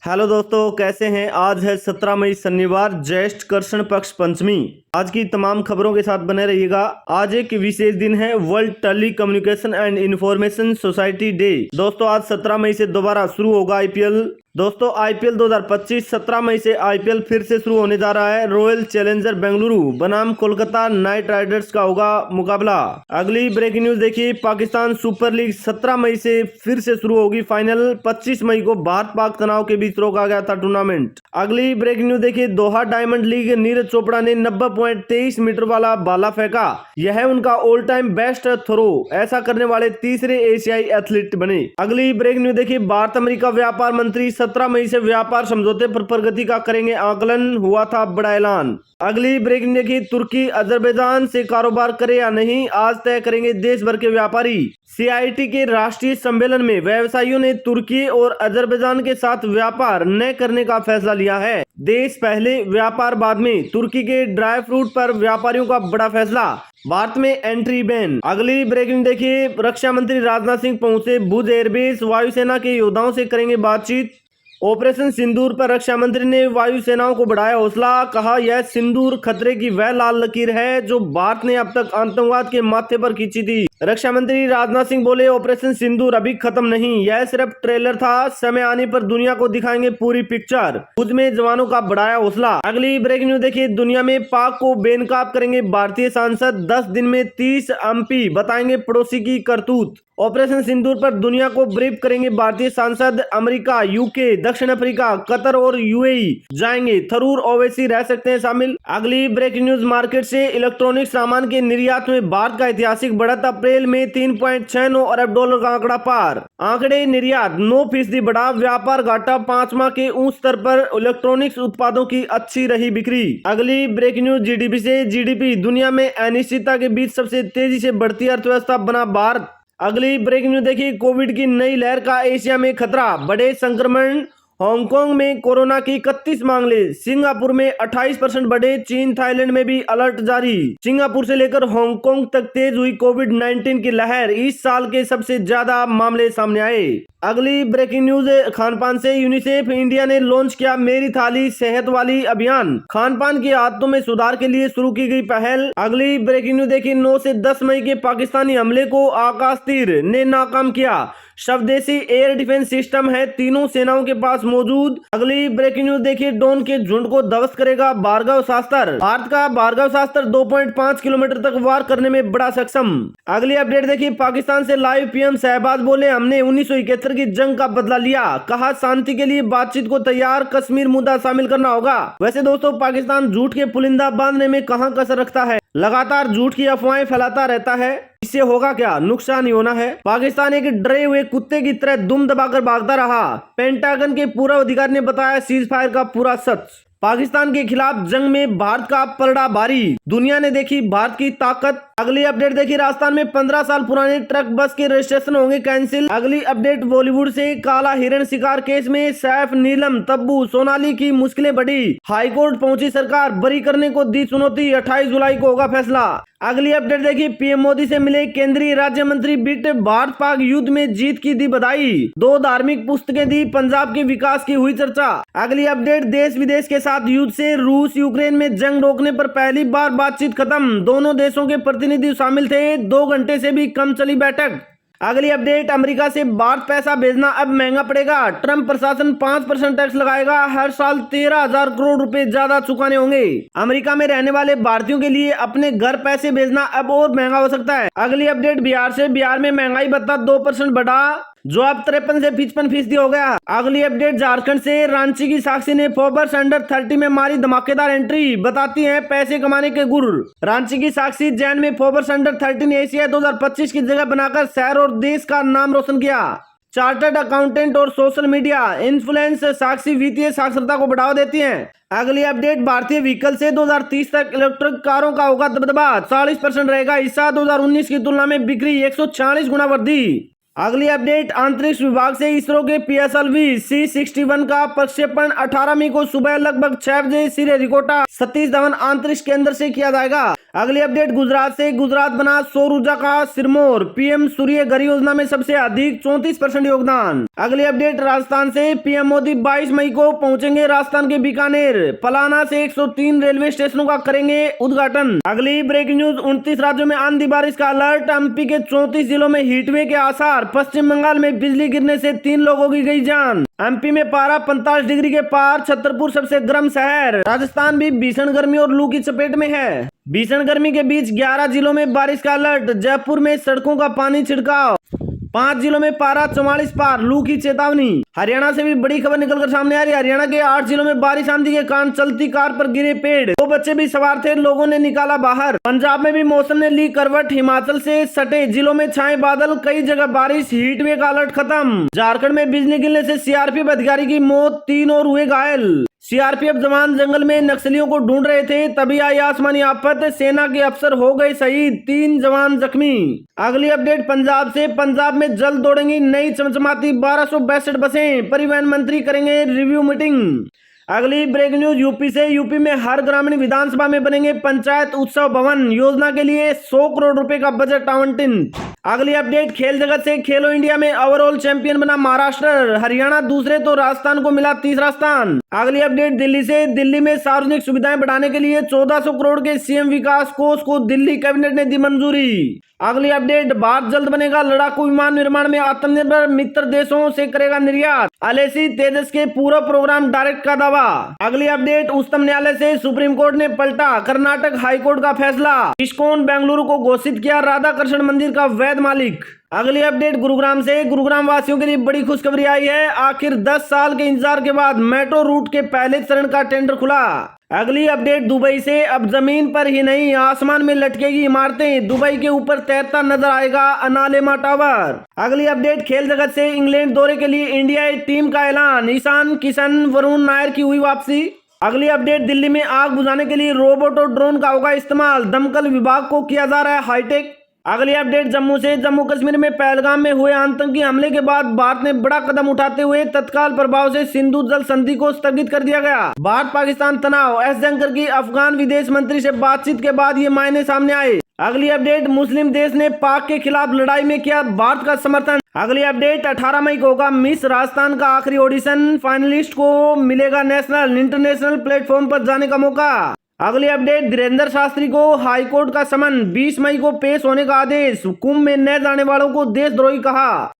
Hello दोस्तों, कैसे हैं। आज है 17 मई शनिवार, ज्येष्ठ कृष्ण पक्ष पंचमी। आज की तमाम खबरों के साथ बने रहिएगा। आज एक विशेष दिन है, world telecommunication and information society day. दोस्तों आज 17 मई से दोबारा शुरू होगा आईपीएल। दोस्तों आईपीएल 2025 17 मई से आईपीएल फिर से शुरू होने जा रहा है। रॉयल चैलेंजर बेंगलुरु बनाम कोलकाता नाइट राइडर्स का होगा मुकाबला। अगली ब्रेकिंग न्यूज देखिए, पाकिस्तान सुपर लीग 17 मई से फिर से शुरू होगी। फाइनल 25 मई को भारत पाक तनाव के बीच रोका गया था टूर्नामेंट। अगली ब्रेकिंग न्यूज देखिए, दोहा डायमंड लीग नीरज चोपड़ा ने 90.23 मीटर वाला भाला फेंका। यह उनका ऑल टाइम बेस्ट थ्रो। ऐसा करने वाले तीसरे एशियाई एथलीट बने। अगली ब्रेकिंग न्यूज देखिए, भारत अमेरिका व्यापार मंत्री 17 मई से व्यापार समझौते पर प्रगति का करेंगे आकलन, हुआ था बड़ा ऐलान। अगली ब्रेकिंग देखिए, तुर्की अजरबैजान से कारोबार करे या नहीं, आज तय करेंगे देश भर के व्यापारी। सीआईटी के राष्ट्रीय सम्मेलन में व्यवसायियों ने तुर्की और अजरबैजान के साथ व्यापार न करने का फैसला लिया है। देश पहले व्यापार बाद में। तुर्की के ड्राई फ्रूट पर व्यापारियों का बड़ा फैसला। भारत में एंट्री बैन। अगली ब्रेकिंग देखिए, रक्षा मंत्री राजनाथ सिंह पहुंचे भुज एयरबेस, वायुसेना के योद्धाओं से करेंगे बातचीत। ऑपरेशन सिंदूर पर रक्षा मंत्री ने वायुसेनाओं को बढ़ाया हौसला, कहा यह सिंदूर खतरे की वह लाल लकीर है जो भारत ने अब तक आतंकवाद के माथे पर खींची थी। रक्षा मंत्री राजनाथ सिंह बोले, ऑपरेशन सिंदूर अभी खत्म नहीं, यह सिर्फ ट्रेलर था, समय आने पर दुनिया को दिखाएंगे पूरी पिक्चर। भुज में जवानों का बढ़ाया हौसला। अगली ब्रेकिंग न्यूज देखिए, दुनिया में पाक को बेनकाब करेंगे भारतीय सांसद, 10 दिन में 30 एमपी, बताएंगे पड़ोसी की करतूत। ऑपरेशन सिंदूर पर दुनिया को ब्रीफ करेंगे भारतीय सांसद। अमेरिका, यूके, दक्षिण अफ्रीका, कतर और यूएई जाएंगे। थरूर ओवैसी रह सकते हैं शामिल। अगली ब्रेकिंग न्यूज, मार्केट से इलेक्ट्रॉनिक सामान के निर्यात में भारत का ऐतिहासिक बढ़त, अप्रैल में 3.69 अरब डॉलर का आंकड़ा पार। आंकड़े निर्यात 9% बढ़ा, व्यापार घाटा 5 माह के ऊंच स्तर पर, इलेक्ट्रॉनिक्स उत्पादों की अच्छी रही बिक्री। अगली ब्रेकिंग न्यूज, जीडीपी से जीडीपी, दुनिया में अनिश्चितता के बीच सबसे तेजी से बढ़ती अर्थव्यवस्था बना भारत। अगली ब्रेकिंग न्यूज देखिए, कोविड की नई लहर का एशिया में खतरा, बड़े संक्रमण। हांगकांग में कोरोना की 31 मामले, सिंगापुर में 28% बढ़े, चीन थाईलैंड में भी अलर्ट जारी। सिंगापुर से लेकर हांगकांग तक तेज हुई कोविड-19 की लहर, इस साल के सबसे ज्यादा मामले सामने आए। अगली ब्रेकिंग न्यूज, खानपान से यूनिसेफ इंडिया ने लॉन्च किया मेरी थाली सेहत वाली अभियान, खानपान की आदतों में सुधार के लिए शुरू की गई पहल। अगली ब्रेकिंग न्यूज देखिए, 9 से 10 मई के पाकिस्तानी हमले को आकाश तीर ने नाकाम किया। स्वदेशी एयर डिफेंस सिस्टम है तीनों सेनाओं के पास मौजूद। अगली ब्रेकिंग न्यूज देखिए, ड्रोन के झुंड को ध्वस्त करेगा भार्गव शास्त्र, भारत का भार्गव शास्त्र 2.5 किलोमीटर तक वार करने में बड़ा सक्षम। अगली अपडेट देखिए, पाकिस्तान से लाइव पीएम शहबाज बोले, हमने 1971 की जंग का बदला लिया, कहा शांति के लिए बातचीत को तैयार, कश्मीर मुद्दा शामिल करना होगा। वैसे दोस्तों, पाकिस्तान झूठ के पुलिंदा बांधने में कहां कसर रखता है, लगातार झूठ की अफवाहें फैलाता रहता है। इससे होगा क्या, नुकसान ही होना है। पाकिस्तान एक डरे हुए कुत्ते की तरह दुम दबाकर भागता रहा। पेंटागन के पूर्व अधिकारी ने बताया सीज फायर का पूरा सच। पाकिस्तान के खिलाफ जंग में भारत का पलड़ा भारी, दुनिया ने देखी भारत की ताकत। अगली अपडेट देखिए, राजस्थान में 15 साल पुराने ट्रक बस के रजिस्ट्रेशन होंगे कैंसिल। अगली अपडेट, बॉलीवुड से काला हिरण शिकार केस में सैफ, नीलम, तब्बू, सोनाली की मुश्किलें बढ़ी, हाईकोर्ट पहुंची सरकार, बरी करने को दी चुनौती, 28 जुलाई को होगा फैसला। अगली अपडेट देखिए, पीएम मोदी से मिले केंद्रीय राज्य मंत्री बिट, भारत पाक युद्ध में जीत की दी बधाई, 2 धार्मिक पुस्तकें दी, पंजाब के विकास की हुई चर्चा। अगली अपडेट, देश विदेश के साथ युद्ध से रूस यूक्रेन में जंग रोकने पर पहली बार बातचीत खत्म, दोनों देशों के प्रतिनिधि शामिल थे, 2 घंटे से भी कम चली बैठक। अगली अपडेट, अमेरिका से भारत पैसा भेजना अब महंगा पड़ेगा, ट्रंप प्रशासन 5% टैक्स लगाएगा, हर साल 13,000 करोड़ रुपए ज्यादा चुकाने होंगे। अमेरिका में रहने वाले भारतीयों के लिए अपने घर पैसे भेजना अब और महंगा हो सकता है। अगली अपडेट, बिहार से, बिहार में महंगाई भत्ता 2% बढ़ा, जो अब 53 से 55% हो गया। अगली अपडेट, झारखंड से, रांची की साक्षी ने फोर्ब्स अंडर 30 में मारी धमाकेदार एंट्री, बताती हैं पैसे कमाने के गुर। रांची की साक्षी जैन में फोर्ब्स अंडर 30 ने एशिया 2025 की जगह बनाकर शहर और देश का नाम रोशन किया। चार्टर्ड अकाउंटेंट और सोशल मीडिया इन्फ्लुएंस साक्षी वित्तीय साक्षरता को बढ़ावा देती हैं। अगली अपडेट, भारतीय व्हीकल से 2030 तक इलेक्ट्रिक कारों का होगा दबदबा, 40% रहेगा हिस्सा, 2019 की तुलना में बिक्री 146 गुना वृद्धि। अगली अपडेट, अंतरिक्ष विभाग से इसरो के PSLV C61 का प्रक्षेपण 18 मई को सुबह लगभग 6 बजे श्रीहरिकोटा सतीश धवन अंतरिक्ष केंद्र से किया जाएगा। अगली अपडेट गुजरात से, गुजरात बना सौर ऊर्जा का सिरमौर, PM सूर्य घर योजना में सबसे अधिक 34% योगदान। अगली अपडेट राजस्थान से, PM मोदी 22 मई को पहुंचेंगे राजस्थान के बीकानेर, पलाना से 103 रेलवे स्टेशनों का करेंगे उद्घाटन। अगली ब्रेकिंग न्यूज, 29 राज्यों में आंधी बारिश का अलर्ट, MP के 34 जिलों में हीटवेव के आसार, पश्चिम बंगाल में बिजली गिरने से 3 लोगों की गई जान। MP में पारा 45 डिग्री के पार, छतरपुर सबसे गर्म शहर। राजस्थान भी भीषण गर्मी और लू की चपेट में है। भीषण गर्मी के बीच 11 जिलों में बारिश का अलर्ट, जयपुर में सड़कों का पानी छिड़काव, 5 जिलों में पारा 44 पार, लू की चेतावनी। हरियाणा से भी बड़ी खबर निकलकर सामने आ रही है। हरियाणा के 8 जिलों में बारिश आंधी के कारण चलती कार पर गिरे पेड़, 2 बच्चे भी सवार थे, लोगों ने निकाला बाहर। पंजाब में भी मौसम ने ली करवट, हिमाचल से सटे जिलों में छाए बादल, कई जगह बारिश, हीटवेव का अलर्ट खत्म। झारखंड में बिजली गिरने से CRPF अधिकारी की मौत, 3 और हुए घायल। CRPF जवान जंगल में नक्सलियों को ढूंढ रहे थे, तभी आई आसमानी आफत, सेना के अफसर हो गए शहीद, 3 जवान जख्मी। अगली अपडेट पंजाब से, पंजाब में जल्द दौड़ेंगी नई चमचमाती 1262 बसें, परिवहन मंत्री करेंगे रिव्यू मीटिंग। अगली ब्रेक न्यूज यूपी से, यूपी में हर ग्रामीण विधानसभा में बनेंगे पंचायत उत्सव भवन, योजना के लिए 100 करोड़ रुपए का बजट आवंटन। अगली अपडेट खेल जगत से, खेलो इंडिया में ओवरऑल चैंपियन बना महाराष्ट्र, हरियाणा दूसरे तो राजस्थान को मिला तीसरा स्थान। अगली अपडेट दिल्ली से, दिल्ली में सार्वजनिक सुविधाएं बढ़ाने के लिए 1400 करोड़ के CM विकास कोष को दिल्ली कैबिनेट ने दी मंजूरी। अगली अपडेट, भारत जल्द बनेगा लड़ाकू विमान निर्माण में आत्मनिर्भर, मित्र देशों से करेगा निर्यात, अलेसी तेजस के पूरा प्रोग्राम डायरेक्ट का दावा। अगली अपडेट, उच्चतम न्यायालय से सुप्रीम कोर्ट ने पलटा कर्नाटक हाईकोर्ट का फैसला, इस्कॉन बेंगलुरु को घोषित किया राधा कृष्ण मंदिर का वैध मालिक। अगली अपडेट गुरुग्राम से, गुरुग्राम वासियों के लिए बड़ी खुशखबरी आई है, आखिर 10 साल के इंतजार के बाद मेट्रो रूट के पहले चरण का टेंडर खुला। अगली अपडेट दुबई से, अब जमीन पर ही नहीं आसमान में लटकेगी इमारतें, दुबई के ऊपर तैरता नजर आएगा अनालेमा टावर। अगली अपडेट खेल जगत से, इंग्लैंड दौरे के लिए इंडिया टीम का ऐलान, ईशान किशन वरुण नायर की हुई वापसी। अगली अपडेट, दिल्ली में आग बुझाने के लिए रोबोट और ड्रोन का होगा इस्तेमाल, दमकल विभाग को किया जा रहा है हाईटेक। अगली अपडेट जम्मू से, जम्मू कश्मीर में पहलगाम में हुए आतंकी हमले के बाद भारत ने बड़ा कदम उठाते हुए तत्काल प्रभाव से सिंधु जल संधि को स्थगित कर दिया गया। भारत पाकिस्तान तनाव, एस जयशंकर की अफगान विदेश मंत्री से बातचीत के बाद ये मायने सामने आए। अगली अपडेट, मुस्लिम देश ने पाक के खिलाफ लड़ाई में किया भारत का समर्थन। अगली अपडेट, 18 मई को होगा मिस राजस्थान का आखिरी ऑडिशन, फाइनलिस्ट को मिलेगा नेशनल इंटरनेशनल प्लेटफॉर्म पर जाने का मौका। अगली अपडेट, धीरेन्द्र शास्त्री को हाईकोर्ट का समन, 20 मई को पेश होने का आदेश, कुंभ में न जाने वालों को देशद्रोही कहा।